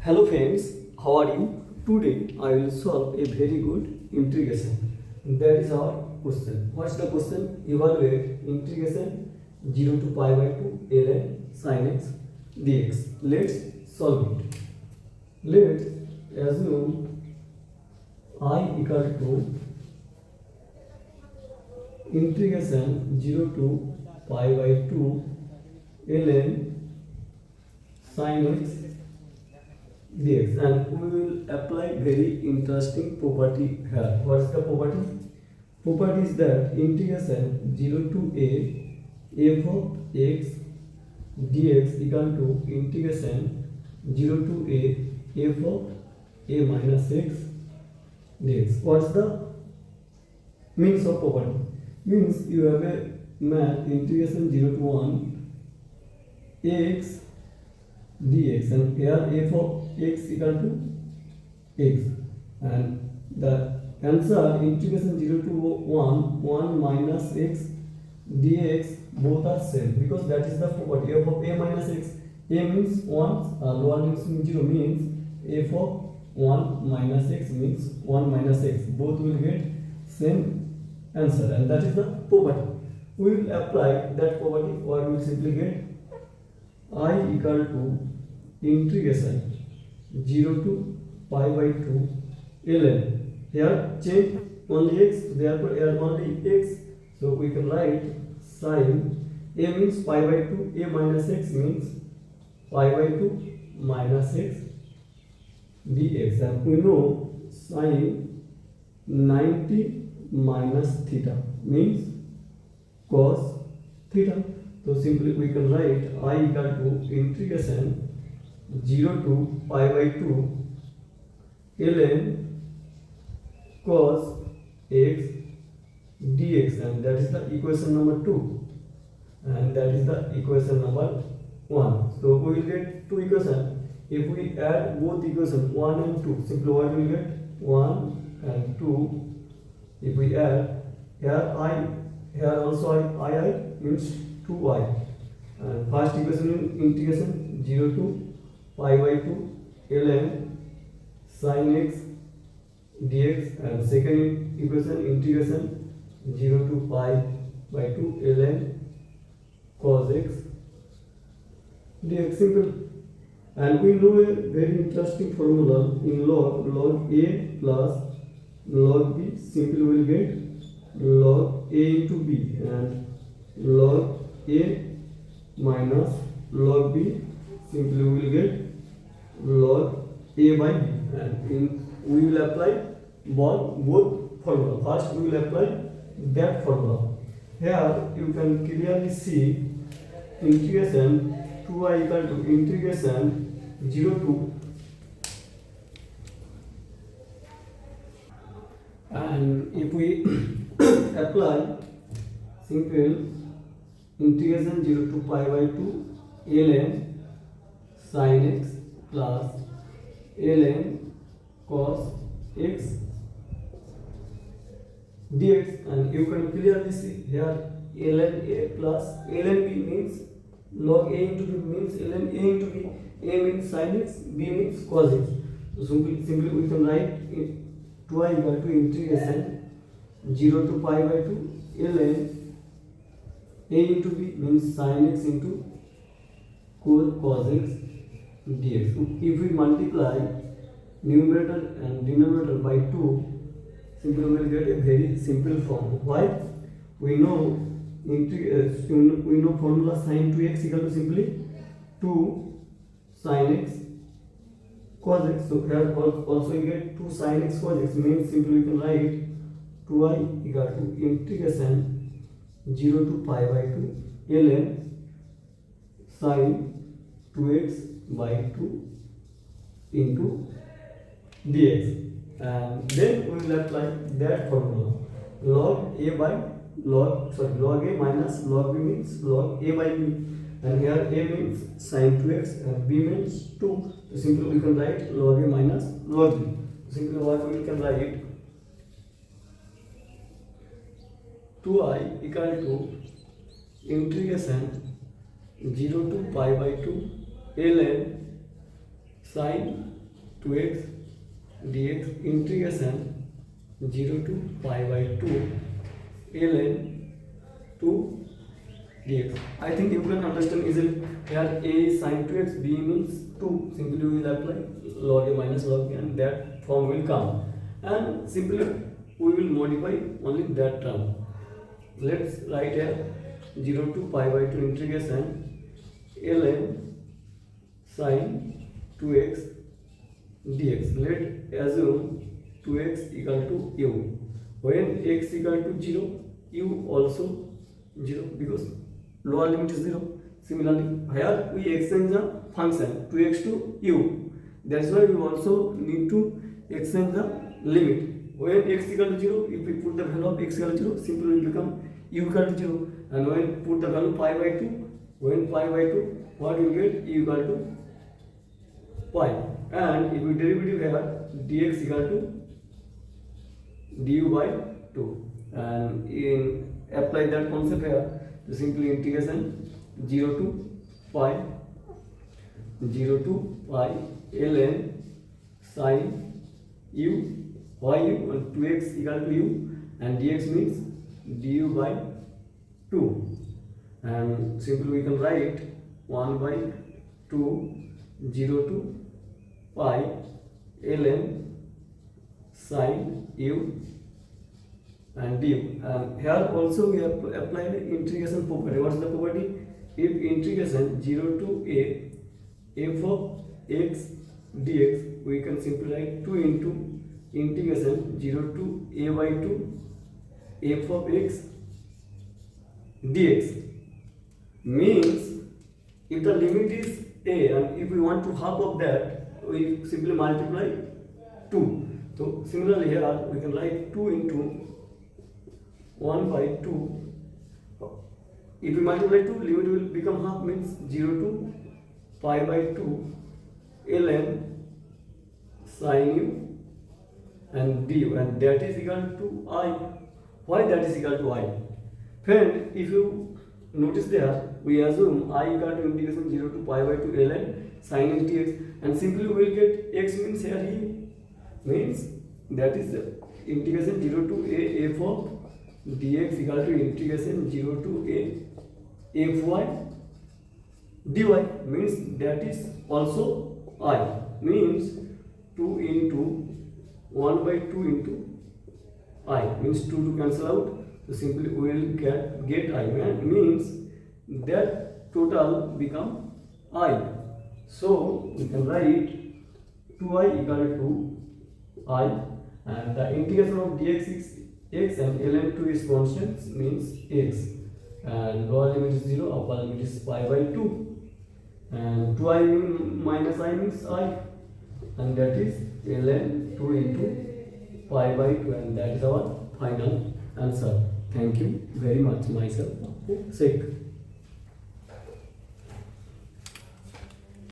Hello friends, how are you? Today I will solve a very good integration. That is our question. What's the question? Evaluate integration 0 to pi by 2 ln sin x dx. Let's solve it. Let's assume I equal to integration 0 to pi by 2 ln sin x dx, and we will apply very interesting property here. What is the property? Property is that integration 0 to a f of x dx equal to integration 0 to a f of a minus x dx. What's the means of property? Means you have a math integration 0 to 1 x dx, and here f of x equal to x, and the answer integration 0 to 1 minus x dx, both are same because that is the property f of a minus x. A means 1, lower limit means 0, means f of 1 minus x means 1 minus x, both will get same answer, and that is the property. We will apply that property, or we will simply get I equal to integration 0 to pi by 2 ln, here change only x, therefore here only x, so we can write sin a means pi by 2, a minus x means pi by 2 minus x dx, and we know sin 90 minus theta means cos theta. So simply we can write I equal to integration 0 to pi by 2 ln cos x dx, and that is the equation number 2, and that is the equation number 1. So we will get two equations. If we add both equations 1 and 2, simply what we will get 1 and 2. If we add here I, here also I means 2i, and first equation is integration 0 to pi by 2 ln sin x dx, and second equation integration 0 to pi by 2 ln cos x dx, simple. And we know a very interesting formula in log a plus log b, simply we will get log a into b, and log a minus log b, simply we will get log a by b, and we will apply both formula. First we will apply that formula. Here you can clearly see integration 2i equal to integration 0 to, and if we apply simple integration 0 to pi by 2 ln sin x plus ln cos x dx, and you can clearly see here ln a plus ln b means log a into b means ln a into b, a means sin x, b means cos x. So simply we can write 2i equal to integration 0 to pi by 2 ln a into b means sin x into cos x dx. If we multiply numerator and denominator by 2, simply we will get a very simple form. Why? We know formula sin 2x equal to simply 2 sin x cos x. So here also we get 2 sin x cos x, means simply we can write 2i equal to integration 0 to pi by 2 ln sin 2x by 2 into dx, and then we will apply that formula log a minus log b means log a by b, and here a means sin 2x and b means 2, so simply we can write log a minus log b. Simply what we can write 2i equal to integration 0 to pi by 2 ln sin 2x dx integration 0 to pi by 2 ln 2 dx. I think you can understand easily. Here a is sin 2x, b means 2. Simply we will apply log a minus log b and that form will come. And simply we will modify only that term. Let's write here 0 to pi by 2 integration ln sin 2x dx. Let assume 2x equal to u. When x equal to 0, u also 0 because lower limit is 0. Similarly, here we exchange the function 2x to u. That's why we also need to exchange the limit. When x equal to 0, if we put the value of x equal to 0, simply will become u equal to 0. And when put the value pi by 2, when pi by 2, what we get? U equal to pi. And if we derivative here, dx equal to du by 2. And in apply that concept here, so simply integration 0 to pi ln sin u y u and 2x equal to u and dx means du by 2. And simply we can write 1 by 2 0 to pi ln sin u and du. And here also we have applied the integration property. What is the property? If integration 0 to a f of x dx, we can simply write 2 into integration 0 to a by 2 f of x dx. Means if the limit is a and if we want to half of that, we simply multiply 2. So similarly here we can write 2 into 1 by 2. If we multiply 2, limit will become half, means 0 to pi by 2 ln sin u and du, and that is equal to I. Why that is equal to I? Friend, if you notice there, we assume I equal to integration 0 to pi by 2 ln sin x dx, and simply we will get x means here u, means that is integration 0 to a f of dx equal to integration 0 to a fy dy, means that is also I, means 2 into 1 by 2 into I, means 2 to cancel out, so simply we will get I, means that total become I. So we can write 2I equal to I, and the integration of dx is x and ln 2 is constant, means x, and lower limit is 0, upper limit is pi by 2, and 2I minus I means I, and that is ln 2 into pi by 2, and that is our final answer. Thank you very much. Myself Sheikh.